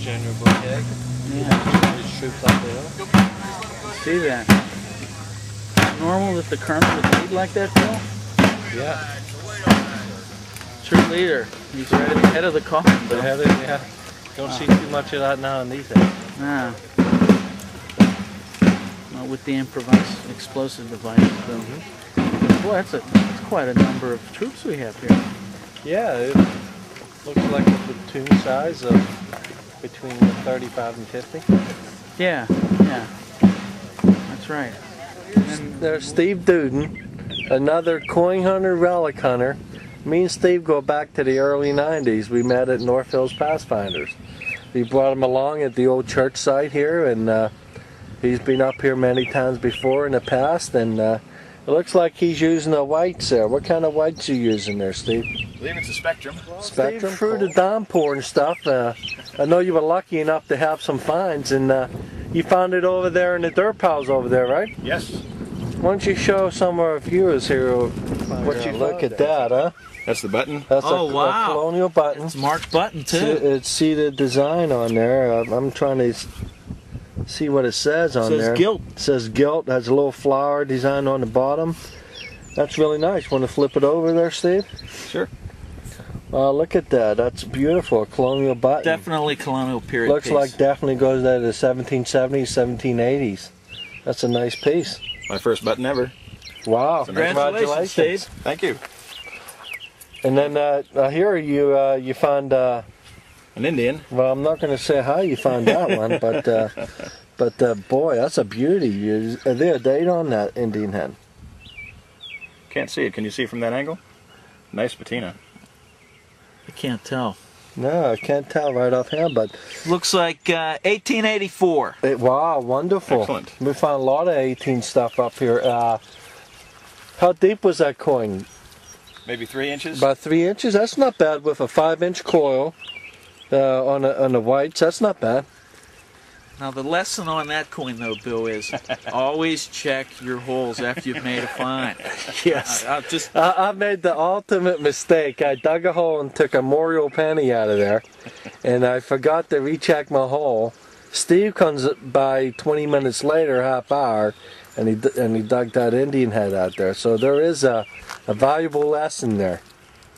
General Bouquet. Yeah. His troops up the hill. See that? Normal that the colonel would lead like that, Bill? Yeah. True leader. He's right at the head of the column, Bill. Yeah. Don't see too much of that now in these days. Nah. Not with the improvised explosive device, Bill. But boy, that's quite a number of troops we have here. Yeah, it looks like a platoon size of between 35 and 50. Yeah. That's right. And there's Steve Duden, another coin hunter, relic hunter. Me and Steve go back to the early 90s. We met at North Hills Pathfinders. We brought him along at the old church site here, and he's been up here many times before in the past, and it looks like he's using the whites there. What kind of whites are you using there, Steve? I believe it's a Spectrum. Spectrum? Through the downpour and stuff. I know you were lucky enough to have some finds, and you found it over there in the dirt piles over there, right? Yes. Why don't you show some of our viewers here what you look at that, huh? That's the button. That's Oh, a wow. colonial button. It's marked button, too. See the design on there. I'm trying to see what it says on there. It says gilt. It says gilt. Has a little flower design on the bottom. That's really nice. Want to flip it over there, Steve? Sure. Look at that. That's beautiful. A colonial button. Definitely colonial period Looks piece. like definitely goes to the 1770s, 1780s. That's a nice piece. My first button ever. Wow. Congratulations, Steve. Thank you. And then here you found... An Indian. Well, I'm not going to say how you found that one, but boy, that's a beauty. Is there a date on that Indian head? Can't see it. Can you see it from that angle? Nice patina. I can't tell. No, I can't tell right offhand, but... Looks like 1884. Wow, wonderful. Excellent. We found a lot of 18 stuff up here. How deep was that coin? Maybe 3 inches. About 3 inches? That's not bad with a 5-inch coil on the whites. That's not bad. Now the lesson on that coin, though, Bill, is always check your holes after you've made a find. Yes. I made the ultimate mistake. I dug a hole and took a Morial penny out of there, and I forgot to recheck my hole. Steve comes by 20 minutes later, half hour, and he dug that Indian head out there. So there is a valuable lesson there.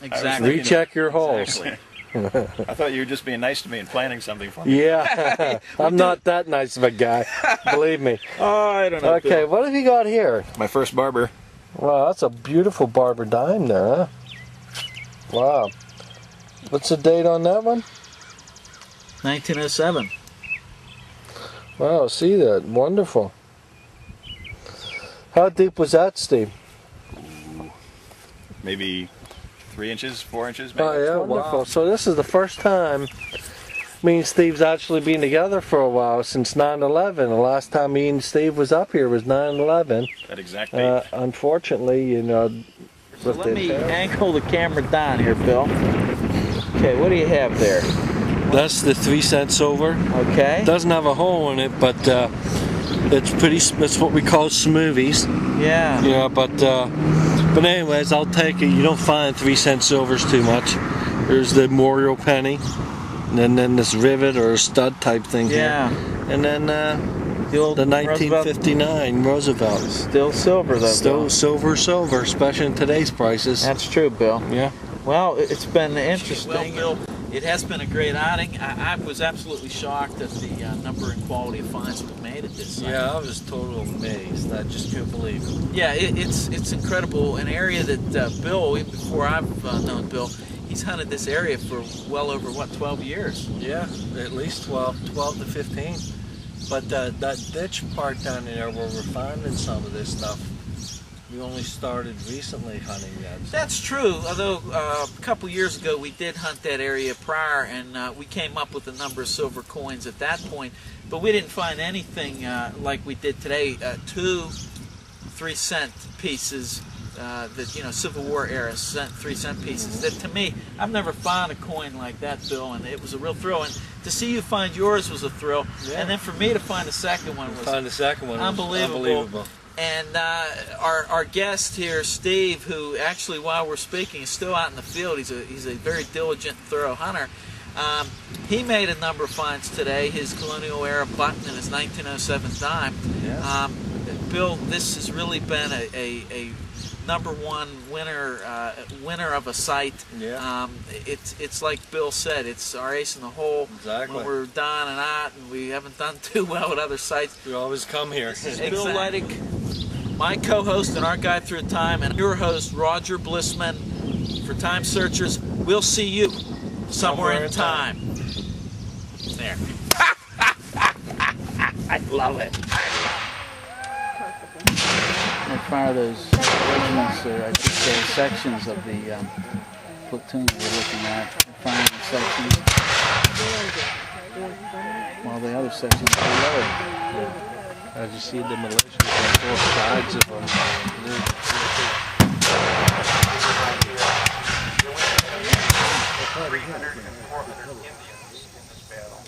Exactly. Recheck your holes. Exactly. I thought you were just being nice to me and planning something for me. Yeah, I'm not that nice of a guy, believe me. Oh, I don't know. Okay, Bill. what have you got here? My first barber. Wow, that's a beautiful barber dime there, huh? Wow. What's the date on that one? 1907. Wow, see that. Wonderful. How deep was that, Steve? Maybe 3 inches, 4 inches, maybe. Oh, yeah, wonderful. Wow. So this is the first time me and Steve's actually been together for a while, since 9/11. The last time me and Steve was up here was 9/11. That exact date. Unfortunately, you know... So let me angle the camera down here, Bill. Okay, what do you have there? That's the 3-cent silver. Okay. It doesn't have a hole in it, but it's what we call smoothies. Yeah. Yeah, but anyways, I'll take it. You don't find 3-cent silvers too much. There's the Morial penny, and then this rivet or stud type thing yeah. here. And then the old 1959 Roosevelt. Still silver, though. Still Bill. silver, especially in today's prices. That's true, Bill. Yeah. Well, it's been interesting. Well, Bill, it has been a great outing. I was absolutely shocked at the number and quality of finds we've made at this site. Yeah, I was totally amazed. I just couldn't believe it. Yeah, it's incredible. An area that Bill, even before I've known Bill, he's hunted this area for well over, 12 years? Yeah, at least 12 to 15. But that ditch part down there where we're finding some of this stuff, we only started recently hunting that. So. That's true, although a couple years ago we did hunt that area prior, and we came up with a number of silver coins at that point, but we didn't find anything like we did today. 2 3-cent pieces that, you know, Civil War era 3-cent pieces. That, to me, I've never found a coin like that, Bill, and it was a real thrill. And to see you find yours was a thrill, and then for me to find the second one was unbelievable. And our guest here, Steve, who actually, while we're speaking, is still out in the field. He's a very diligent, thorough hunter. He made a number of finds today. His colonial era button and his 1907 dime. Yes. Bill, this has really been a #1 winner of a site. Yeah. It's like Bill said, it's our ace in the hole. Exactly. When we're down and out and we haven't done too well with other sites. We always come here. This is BillTheRelic, my co-host and our guide through time, and your host Roger Blissman. For Time Searchers, we'll see you somewhere in time. There. I love it. They fire those regiments, or I should say sections of the platoons we're looking at. They're firing sections while the other sections are below. As you see the militias on both sides of them. Indians in this battle.